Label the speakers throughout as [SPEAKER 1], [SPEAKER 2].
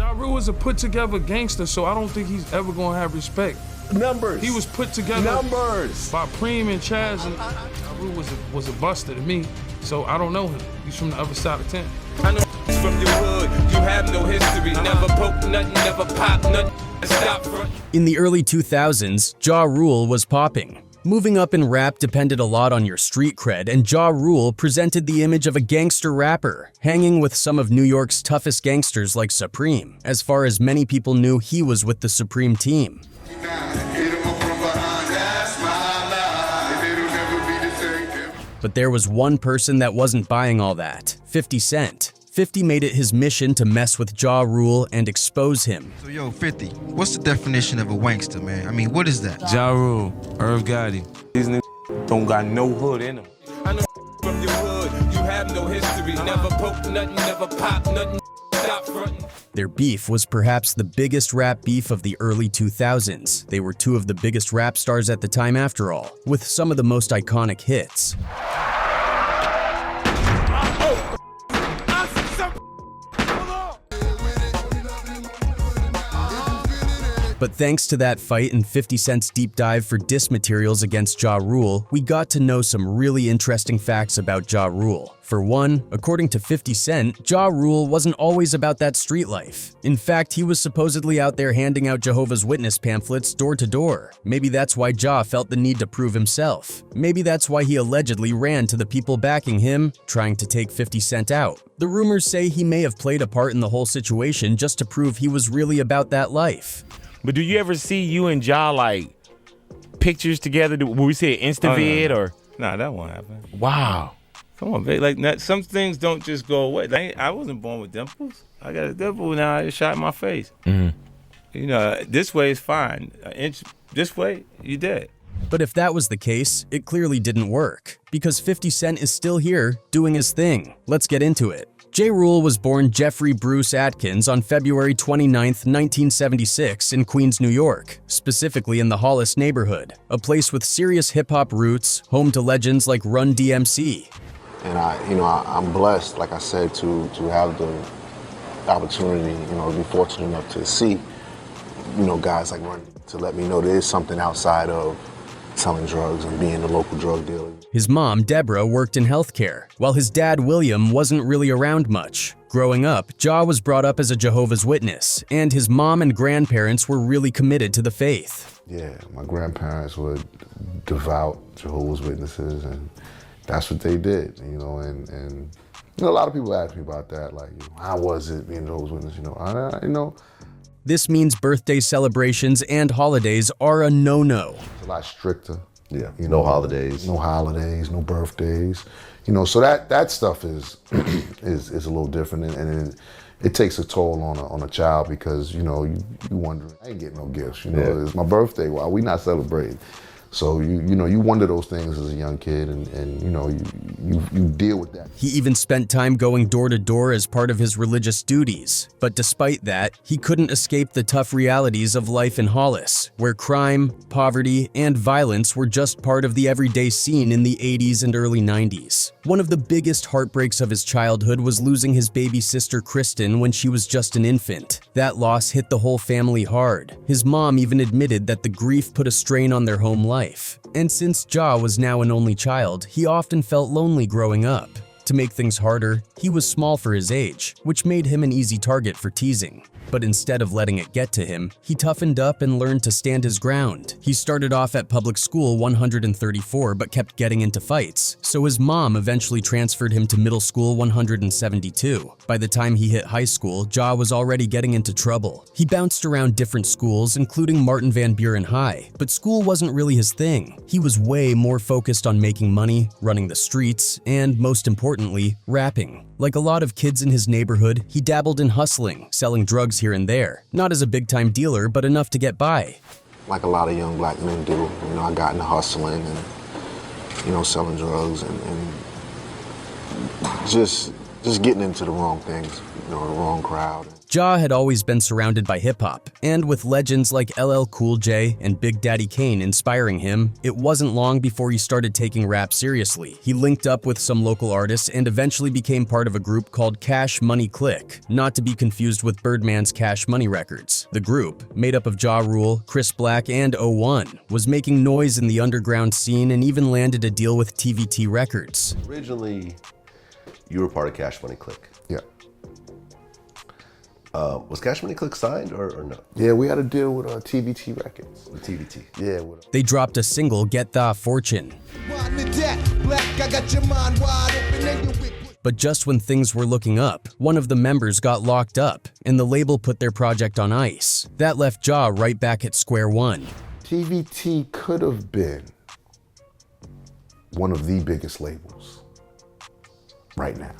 [SPEAKER 1] Ja Rule is a put-together gangster, so I don't think he's ever gonna have respect.
[SPEAKER 2] Numbers.
[SPEAKER 1] He was put together by Preem and Chaz, and Ja Rule was a buster to me, so I don't know him. He's from the other side of town.
[SPEAKER 3] I know from your hood, you have no history, never poke nothing, never pop nothing, stop front.
[SPEAKER 4] In the early 2000s, Ja Rule was popping. Moving up in rap depended a lot on your street cred, and Ja Rule presented the image of a gangster rapper, hanging with some of New York's toughest gangsters like Supreme. As far as many people knew, he was with the Supreme team. But there was one person that wasn't buying all that: 50 Cent. 50 made it his mission to mess with Ja Rule and expose him.
[SPEAKER 5] So yo, 50, what's the definition of a wankster, man? I mean, what is that?
[SPEAKER 6] Ja Rule, Irv Gotti.
[SPEAKER 2] These niggas don't got no hood in them.
[SPEAKER 3] I know from your hood, you have no history, never poke nothing, never pop nothing, stop frontin'.
[SPEAKER 4] Their beef was perhaps the biggest rap beef of the early 2000s. They were two of the biggest rap stars at the time after all, with some of the most iconic hits. But thanks to that fight and 50 Cent's deep dive for diss materials against Ja Rule, we got to know some really interesting facts about Ja Rule. For one, according to 50 Cent, Ja Rule wasn't always about that street life. In fact, he was supposedly out there handing out Jehovah's Witness pamphlets door to door. Maybe that's why Ja felt the need to prove himself. Maybe that's why he allegedly ran to the people backing him, trying to take 50 Cent out. The rumors say he may have played a part in the whole situation just to prove he was really about that life.
[SPEAKER 7] But do you ever see you and Ja like pictures together? Will we see an Instavid or?
[SPEAKER 6] Nah, that won't happen.
[SPEAKER 7] Wow.
[SPEAKER 6] Come on, babe. Like, some things don't just go away. Like, I wasn't born with dimples. I got a dimple now. I just shot in my face.
[SPEAKER 7] Mm-hmm.
[SPEAKER 6] You know, this way is fine. An inch this way, you dead.
[SPEAKER 4] But if that was the case, it clearly didn't work, because 50 Cent is still here, doing his thing. Let's get into it. Ja Rule was born Jeffrey Bruce Atkins on February 29, 1976 in Queens, New York, specifically in the Hollis neighborhood, a place with serious hip-hop roots, home to legends like Run DMC.
[SPEAKER 8] And I'm blessed, like I said, to have the opportunity, to be fortunate enough to see, guys like Run, to let me know there is something outside of selling drugs and being a local drug dealer.
[SPEAKER 4] His mom, Deborah, worked in healthcare, while his dad, William, wasn't really around much. Growing up, Ja was brought up as a Jehovah's Witness, and his mom and grandparents were really committed to the faith.
[SPEAKER 8] Yeah, my grandparents were devout Jehovah's Witnesses, and that's what they did, and a lot of people ask me about that, like, how was it being a Jehovah's Witness,
[SPEAKER 4] This means birthday celebrations and holidays are a no-no.
[SPEAKER 8] It's a lot stricter.
[SPEAKER 9] Yeah, no holidays.
[SPEAKER 8] No holidays, no birthdays. So that stuff is is a little different, and it takes a toll on a child, because you wonder, I ain't getting no gifts. It's my birthday. Why we not celebrating? So you wonder those things as a young kid, and you deal with that.
[SPEAKER 4] He even spent time going door to door as part of his religious duties. But despite that, he couldn't escape the tough realities of life in Hollis, where crime, poverty, and violence were just part of the everyday scene in the 80s and early 90s. One of the biggest heartbreaks of his childhood was losing his baby sister Kristen when she was just an infant. That loss hit the whole family hard. His mom even admitted that the grief put a strain on their home life. And since Ja was now an only child, he often felt lonely growing up. To make things harder, he was small for his age, which made him an easy target for teasing. But instead of letting it get to him, he toughened up and learned to stand his ground. He started off at public school 134 but kept getting into fights, so his mom eventually transferred him to middle school 172. By the time he hit high school, Ja was already getting into trouble. He bounced around different schools, including Martin Van Buren High, but school wasn't really his thing. He was way more focused on making money, running the streets, and most importantly, rapping. Like a lot of kids in his neighborhood, he dabbled in hustling, selling drugs here and there. Not as a big-time dealer, but enough to get by.
[SPEAKER 8] Like a lot of young black men do, I got into hustling and, selling drugs and just getting into the wrong things, the wrong crowd.
[SPEAKER 4] Ja had always been surrounded by hip-hop, and with legends like LL Cool J and Big Daddy Kane inspiring him, it wasn't long before he started taking rap seriously. He linked up with some local artists and eventually became part of a group called Cash Money Click, not to be confused with Birdman's Cash Money Records. The group, made up of Ja Rule, Chris Black, and O1, was making noise in the underground scene and even landed a deal with TVT Records.
[SPEAKER 9] Originally, you were part of Cash Money Click.
[SPEAKER 8] Yeah.
[SPEAKER 9] Was Cash Money Click signed or no?
[SPEAKER 8] Yeah, we had a deal with TVT Records.
[SPEAKER 9] With TVT.
[SPEAKER 8] Yeah. With
[SPEAKER 4] They dropped a single, Get Tha Fortune. But just when things were looking up, one of the members got locked up, and the label put their project on ice. That left Ja right back at square one.
[SPEAKER 8] TVT could have been one of the biggest labels right now.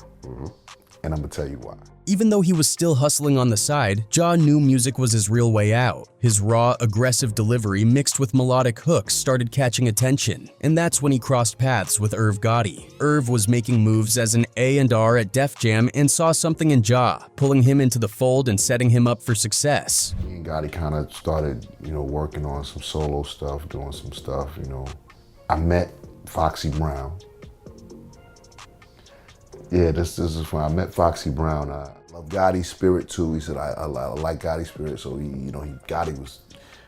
[SPEAKER 8] And I'm gonna tell you why.
[SPEAKER 4] Even though he was still hustling on the side, Ja knew music was his real way out. His raw, aggressive delivery mixed with melodic hooks started catching attention, and that's when he crossed paths with Irv Gotti. Irv was making moves as an A&R at Def Jam and saw something in Ja, pulling him into the fold and setting him up for success.
[SPEAKER 8] Me and Gotti kind of started, working on some solo stuff, doing some stuff, I met Foxy Brown. Yeah, this is when I met Foxy Brown. I love Gotti's spirit too. He said I like Gotti's spirit, so Gotti was,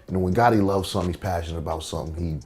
[SPEAKER 8] when Gotti loves something, he's passionate about something.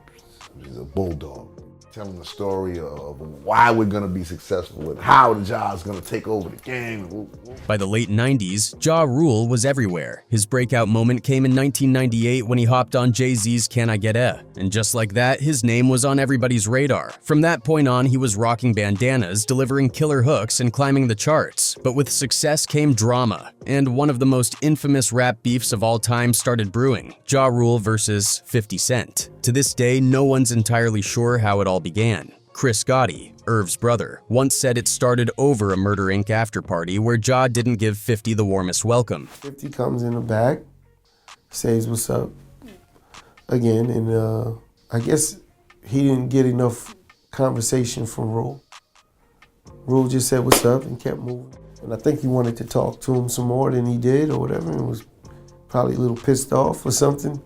[SPEAKER 8] He's a bulldog. Telling the story of why we're gonna be successful and how the Ja's gonna take over the game.
[SPEAKER 4] By the late 90s, Ja Rule was everywhere. His breakout moment came in 1998 when he hopped on Jay-Z's Can I Get A? And just like that, his name was on everybody's radar. From that point on, he was rocking bandanas, delivering killer hooks, and climbing the charts. But with success came drama, and one of the most infamous rap beefs of all time started brewing: Ja Rule versus 50 Cent. To this day, no one's entirely sure how it all began. Chris Gotti, Irv's brother, once said it started over a Murder Inc. after party where Ja didn't give 50 the warmest welcome.
[SPEAKER 10] 50 comes in the back, says what's up again, and I guess he didn't get enough conversation from Rule. Rule just said what's up and kept moving. And I think he wanted to talk to him some more than he did or whatever, and was probably a little pissed off or something.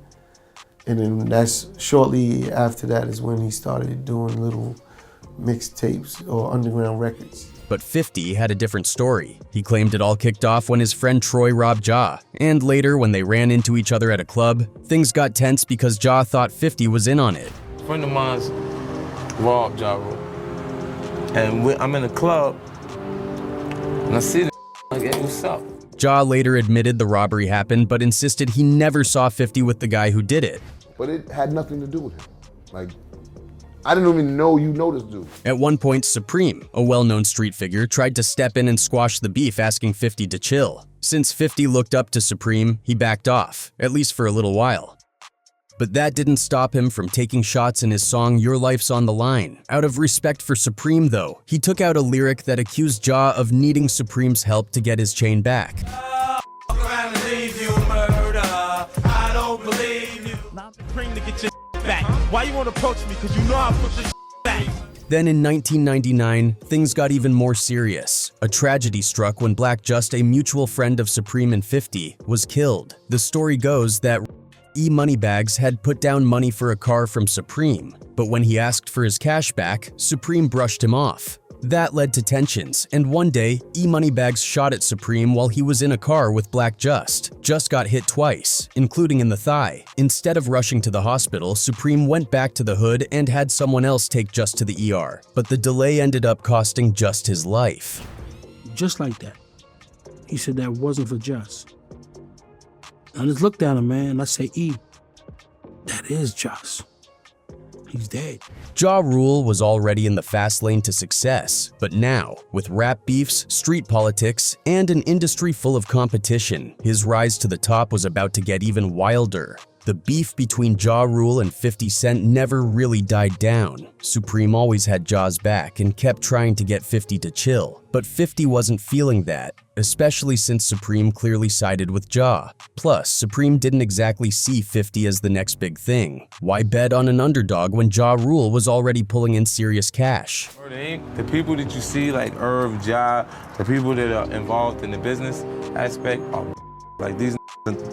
[SPEAKER 10] And then that's shortly after that is when he started doing little mixtapes or underground records.
[SPEAKER 4] But 50 had a different story. He claimed it all kicked off when his friend Troy robbed Ja. And later, when they ran into each other at a club, things got tense because Ja thought 50 was in on it.
[SPEAKER 6] A friend of mine's robbed Ja Rule. And I'm in a club, and I see the like, hey, what's up?
[SPEAKER 4] Ja later admitted the robbery happened, but insisted he never saw 50 with the guy who did it.
[SPEAKER 8] But it had nothing to do with him. Like, I didn't even know you know this dude.
[SPEAKER 4] At one point, Supreme, a well-known street figure, tried to step in and squash the beef, asking 50 to chill. Since 50 looked up to Supreme, he backed off, at least for a little while. But that didn't stop him from taking shots in his song Your Life's on the Line. Out of respect for Supreme, though, he took out a lyric that accused Ja of needing Supreme's help to get his chain back.
[SPEAKER 3] To get your back. Why you want to approach me? Because you know I put this back.
[SPEAKER 4] Then in 1999, things got even more serious. A tragedy struck when Black Just, a mutual friend of Supreme and 50, was killed. The story goes that E Moneybags had put down money for a car from Supreme, but when he asked for his cash back, Supreme brushed him off. That led to tensions, and one day, E Moneybags shot at Supreme while he was in a car with Black Just. Just got hit twice, including in the thigh. Instead of rushing to the hospital, Supreme went back to the hood and had someone else take Just to the ER, but the delay ended up costing Just his life.
[SPEAKER 11] Just like that. He said that wasn't for Just. I just looked at him, man, and I say, E, that is Just. He's dead.
[SPEAKER 4] Ja Rule was already in the fast lane to success, but now, with rap beefs, street politics, and an industry full of competition, his rise to the top was about to get even wilder. The beef between Ja Rule and 50 Cent never really died down. Supreme always had Ja's back and kept trying to get 50 to chill, but 50 wasn't feeling that, especially since Supreme clearly sided with Ja. Plus, Supreme didn't exactly see 50 as the next big thing. Why bet on an underdog when Ja Rule was already pulling in serious cash?
[SPEAKER 6] The people that you see like Irv, Ja, the people that are involved in the business aspect are
[SPEAKER 2] Like these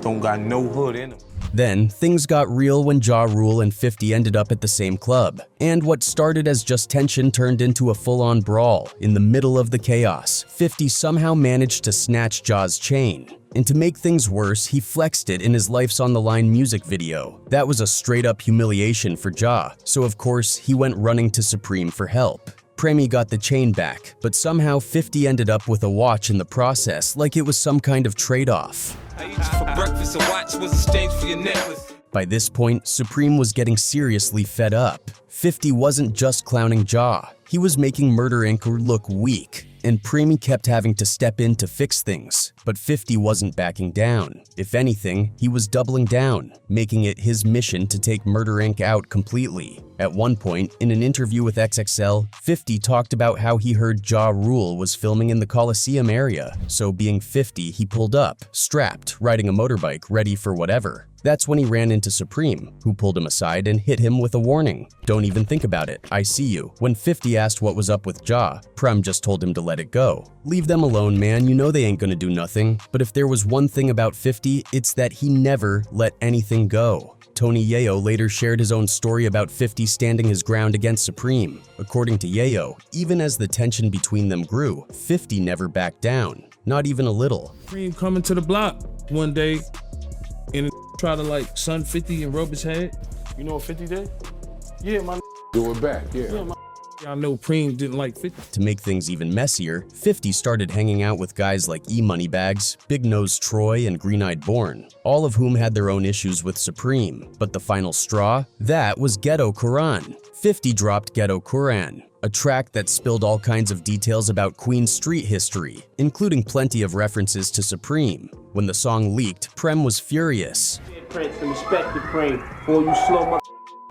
[SPEAKER 2] don't got no hood in them.
[SPEAKER 4] Then, things got real when Ja Rule and 50 ended up at the same club, and what started as just tension turned into a full-on brawl. In the middle of the chaos, 50 somehow managed to snatch Ja's chain. And to make things worse, he flexed it in his Life's on the Line music video. That was a straight-up humiliation for Ja, so of course, he went running to Supreme for help. Premi got the chain back, but somehow 50 ended up with a watch in the process, like it was some kind of trade-off.
[SPEAKER 3] I eat you for breakfast, a watch was exchanged for your necklace.
[SPEAKER 4] By this point, Supreme was getting seriously fed up. 50 wasn't just clowning Ja, he was making Murder Inc. look weak, and Premi kept having to step in to fix things. But 50 wasn't backing down. If anything, he was doubling down, making it his mission to take Murder Inc. out completely. At one point, in an interview with XXL, 50 talked about how he heard Ja Rule was filming in the Coliseum area, so being 50, he pulled up, strapped, riding a motorbike, ready for whatever. That's when he ran into Supreme, who pulled him aside and hit him with a warning. Don't even think about it, I see you. When 50 asked what was up with Ja, Prem just told him to let it go. Leave them alone, man, you know they ain't gonna do nothing. But if there was one thing about 50, it's that he never let anything go. Tony Yayo later shared his own story about 50 standing his ground against Supreme. According to Yayo, even as the tension between them grew, 50 never backed down, not even a little.
[SPEAKER 1] Supreme coming to the block one day and try to like sun 50 and rub his head.
[SPEAKER 2] You know what 50 did?
[SPEAKER 1] Yeah, my
[SPEAKER 2] Do it back, yeah.
[SPEAKER 1] I know Preem didn't like 50.
[SPEAKER 4] To make things even messier, 50 started hanging out with guys like E-Moneybags, Big Nose Troy, and Green-Eyed Born, all of whom had their own issues with Supreme. But the final straw? That was Ghetto Quran. 50 dropped Ghetto Quran, a track that spilled all kinds of details about Queen Street history, including plenty of references to Supreme. When the song leaked, Prem was furious.
[SPEAKER 12] Prince and respect the Preem. For you slow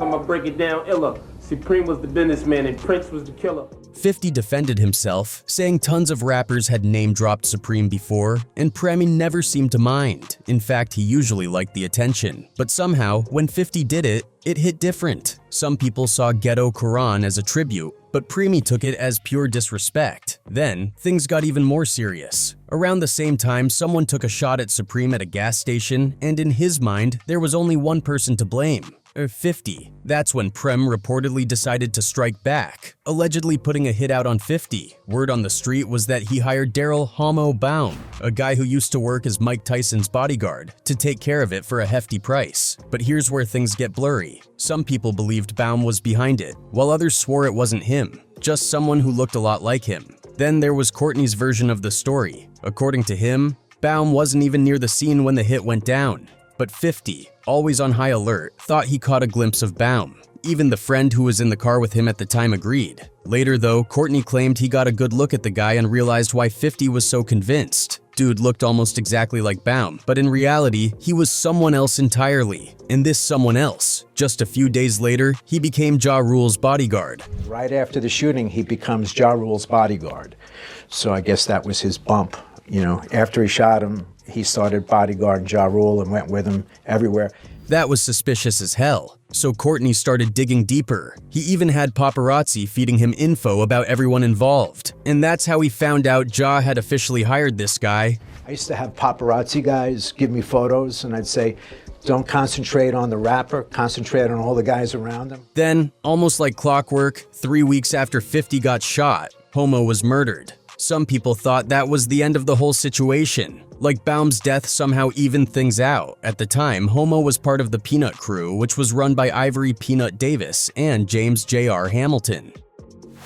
[SPEAKER 12] I'ma break it down illa. Supreme was the businessman and Prince was the killer.
[SPEAKER 4] 50 defended himself, saying tons of rappers had name-dropped Supreme before, and Premi never seemed to mind. In fact, he usually liked the attention. But somehow, when 50 did it, it hit different. Some people saw Ghetto Quran as a tribute, but Premi took it as pure disrespect. Then, things got even more serious. Around the same time, someone took a shot at Supreme at a gas station, and in his mind, there was only one person to blame. 50. That's when Prem reportedly decided to strike back, allegedly putting a hit out on 50. Word on the street was that he hired Daryl Homo Baum, a guy who used to work as Mike Tyson's bodyguard, to take care of it for a hefty price. But here's where things get blurry. Some people believed Baum was behind it, while others swore it wasn't him, just someone who looked a lot like him. Then there was Courtney's version of the story. According to him, Baum wasn't even near the scene when the hit went down. But 50, always on high alert, thought he caught a glimpse of Baum. Even the friend who was in the car with him at the time agreed. Later though, Courtney claimed he got a good look at the guy and realized why 50 was so convinced. Dude looked almost exactly like Baum, but in reality, he was someone else entirely. And this someone else, just a few days later, he became Ja Rule's bodyguard.
[SPEAKER 13] Right after the shooting, he becomes Ja Rule's bodyguard. So I guess that was his bump. You know, after he shot him, he started bodyguarding Ja Rule and went with him everywhere.
[SPEAKER 4] That was suspicious as hell, so Courtney started digging deeper. He even had paparazzi feeding him info about everyone involved. And that's how he found out Ja had officially hired this guy.
[SPEAKER 13] I used to have paparazzi guys give me photos, and I'd say, don't concentrate on the rapper, concentrate on all the guys around him.
[SPEAKER 4] Then, almost like clockwork, 3 weeks after 50 got shot, Homo was murdered. Some people thought that was the end of the whole situation. Like Baum's death somehow evened things out. At the time, Homo was part of the Peanut crew, which was run by Ivory Peanut Davis and James J.R. Hamilton.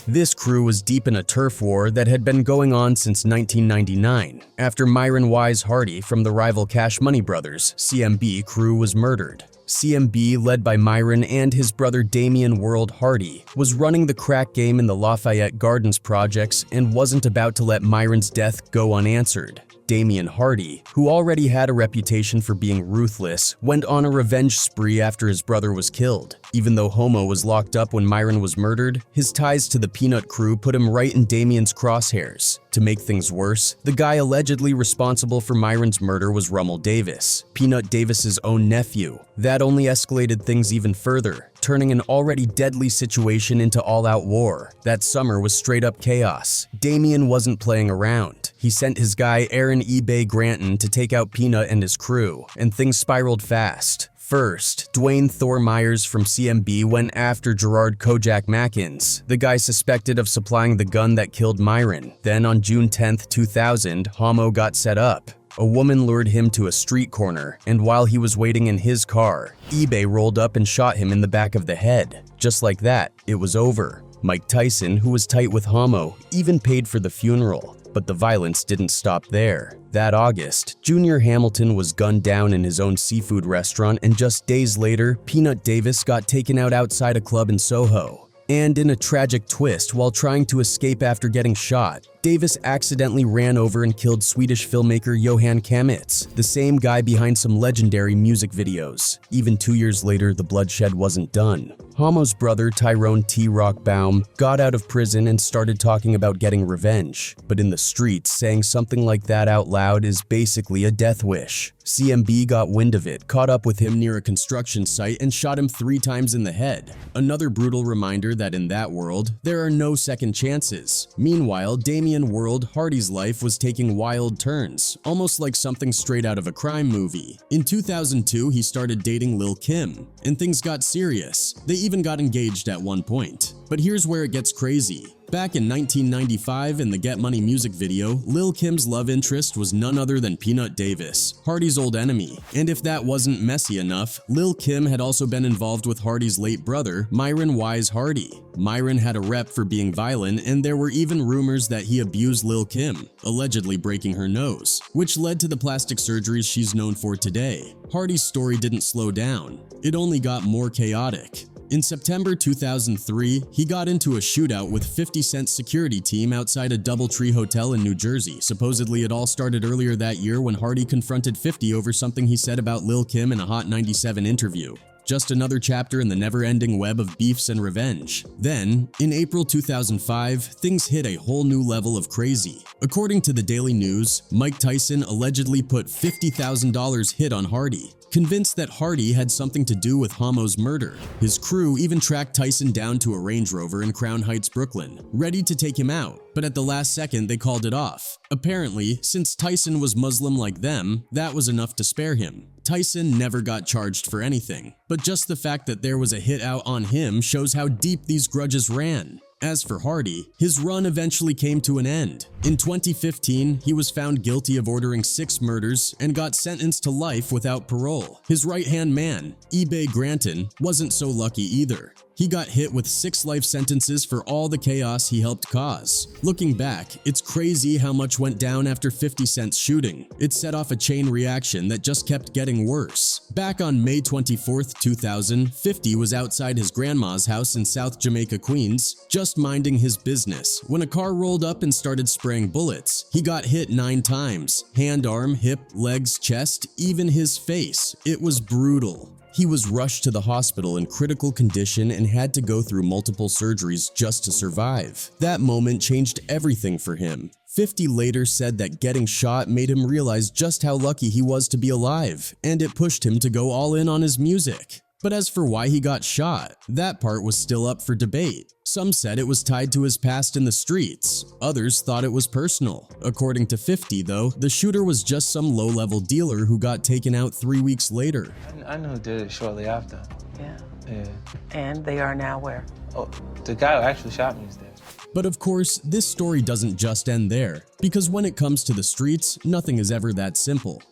[SPEAKER 4] This crew was deep in a turf war that had been going on since 1999, after Myron Wise Hardy from the rival Cash Money Brothers, CMB crew, was murdered. CMB, led by Myron and his brother Damian World Hardy, was running the crack game in the Lafayette Gardens projects and wasn't about to let Myron's death go unanswered. Damian Hardy, who already had a reputation for being ruthless, went on a revenge spree after his brother was killed. Even though Homo was locked up when Myron was murdered, his ties to the Peanut crew put him right in Damian's crosshairs. To make things worse, the guy allegedly responsible for Myron's murder was Rummel Davis, Peanut Davis's own nephew. That only escalated things even further, turning an already deadly situation into all-out war. That summer was straight-up chaos. Damian wasn't playing around. he sent his guy Aaron eBay Granton to take out Peanut and his crew, and things spiraled fast. First, Dwayne Thor Myers from CMB went after Gerard Kojak Mackins, the guy suspected of supplying the gun that killed Myron. Then on June 10, 2000, Homo got set up. A woman lured him to a street corner, and while he was waiting in his car, eBay rolled up and shot him in the back of the head. Just like that, it was over. Mike Tyson, who was tight with Homo, even paid for the funeral. But the violence didn't stop there. That August, Junior Hamilton was gunned down in his own seafood restaurant, and just days later, Peanut Davis got taken out outside a club in Soho. And in a tragic twist, while trying to escape after getting shot, Davis accidentally ran over and killed Swedish filmmaker Johan Kamitz, the same guy behind some legendary music videos. Even 2 years later, the bloodshed wasn't done. Homo's brother, Tyrone T. Rock Baum, got out of prison and started talking about getting revenge. But in the streets, saying something like that out loud is basically a death wish. CMB got wind of it, caught up with him near a construction site, and shot him 3 times in the head. Another brutal reminder that in that world, there are no second chances. Meanwhile, Damien World Hardy's life was taking wild turns, almost like something straight out of a crime movie. In 2002, he started dating Lil Kim, and things got serious. They even got engaged at one point. But here's where it gets crazy. Back in 1995, in the Get Money music video, Lil Kim's love interest was none other than Peanut Davis, Hardy's old enemy. And if that wasn't messy enough, Lil Kim had also been involved with Hardy's late brother, Myron Wise Hardy. Myron had a rep for being violent, and there were even rumors that he abused Lil Kim, allegedly breaking her nose, which led to the plastic surgeries she's known for today. Hardy's story didn't slow down. It only got more chaotic. In September 2003, he got into a shootout with 50 Cent's security team outside a DoubleTree hotel in New Jersey. Supposedly, it all started earlier that year when Hardy confronted 50 over something he said about Lil Kim in a Hot 97 interview. Just another chapter in the never-ending web of beefs and revenge. Then, in April 2005, things hit a whole new level of crazy. According to the Daily News, Mike Tyson allegedly put $50,000 hit on Hardy, convinced that Hardy had something to do with Homo's murder. His crew even tracked Tyson down to a Range Rover in Crown Heights, Brooklyn, ready to take him out, but at the last second they called it off. Apparently, since Tyson was Muslim like them, that was enough to spare him. Tyson never got charged for anything, but just the fact that there was a hit out on him shows how deep these grudges ran. As for Hardy, his run eventually came to an end. In 2015, he was found guilty of ordering 6 murders and got sentenced to life without parole. His right-hand man, eBay Granton, wasn't so lucky either. He got hit with 6 life sentences for all the chaos he helped cause. Looking back, it's crazy how much went down after 50 Cent's shooting. It set off a chain reaction that just kept getting worse. Back on May 24, 2000, 50 was outside his grandma's house in South Jamaica, Queens, just minding his business, when a car rolled up and started spraying bullets. He got hit 9 times. Hand, arm, hip, legs, chest, even his face. It was brutal. He was rushed to the hospital in critical condition and had to go through multiple surgeries just to survive. That moment changed everything for him. 50 later said that getting shot made him realize just how lucky he was to be alive, and it pushed him to go all in on his music. But as for why he got shot, that part was still up for debate. Some said it was tied to his past in the streets. Others thought it was personal. According to 50, though, the shooter was just some low-level dealer who got taken out 3 weeks later.
[SPEAKER 6] I know who did it shortly after.
[SPEAKER 14] Yeah.
[SPEAKER 6] Yeah.
[SPEAKER 14] And they are now where?
[SPEAKER 6] Oh, the guy who actually shot me is there.
[SPEAKER 4] But of course, this story doesn't just end there, because when it comes to the streets, nothing is ever that simple.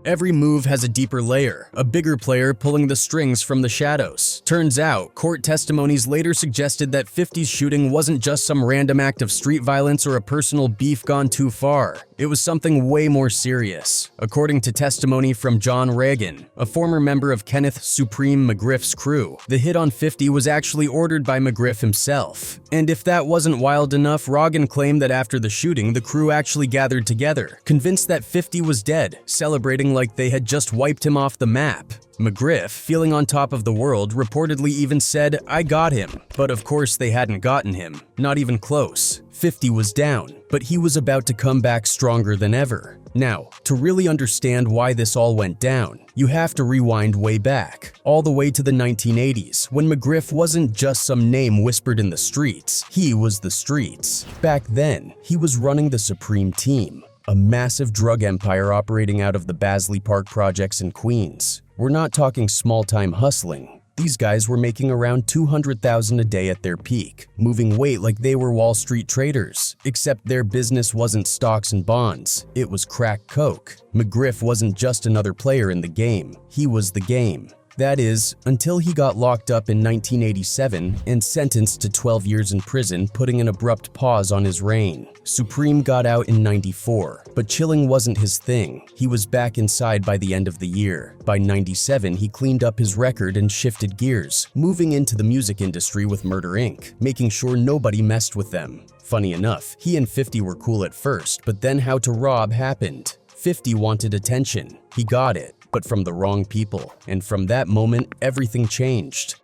[SPEAKER 4] Every move has a deeper layer, a bigger player pulling the strings from the shadows. Turns out, court testimonies later suggested that 50's shooting wasn't just some random act of street violence or a personal beef gone too far. It was something way more serious. According to testimony from John Reagan, a former member of Kenneth Supreme McGriff's crew, the hit on 50 was actually ordered by McGriff himself. And if that wasn't wild enough, Reagan claimed that after the shooting, the crew actually gathered together, convinced that 50 was dead, celebrating like they had just wiped him off the map. McGriff, feeling on top of the world, reportedly even said, "I got him." But of course they hadn't gotten him. Not even close. 50 was down, but he was about to come back stronger than ever. Now, to really understand why this all went down, you have to rewind way back, all the way to the 1980s, when McGriff wasn't just some name whispered in the streets, he was the streets. Back then, he was running the Supreme Team, a massive drug empire operating out of the Basley Park projects in Queens. We're not talking small-time hustling. These guys were making around $200,000 a day at their peak, moving weight like they were Wall Street traders, except their business wasn't stocks and bonds, it was crack coke. McGriff wasn't just another player in the game, he was the game. That is, until he got locked up in 1987 and sentenced to 12 years in prison, putting an abrupt pause on his reign. Supreme got out in '94, but chilling wasn't his thing. He was back inside by the end of the year. By '97, he cleaned up his record and shifted gears, moving into the music industry with Murder Inc., making sure nobody messed with them. Funny enough, he and 50 were cool at first, but then How to Rob happened. 50 wanted attention. He got it, but from the wrong people. And from that moment, everything changed.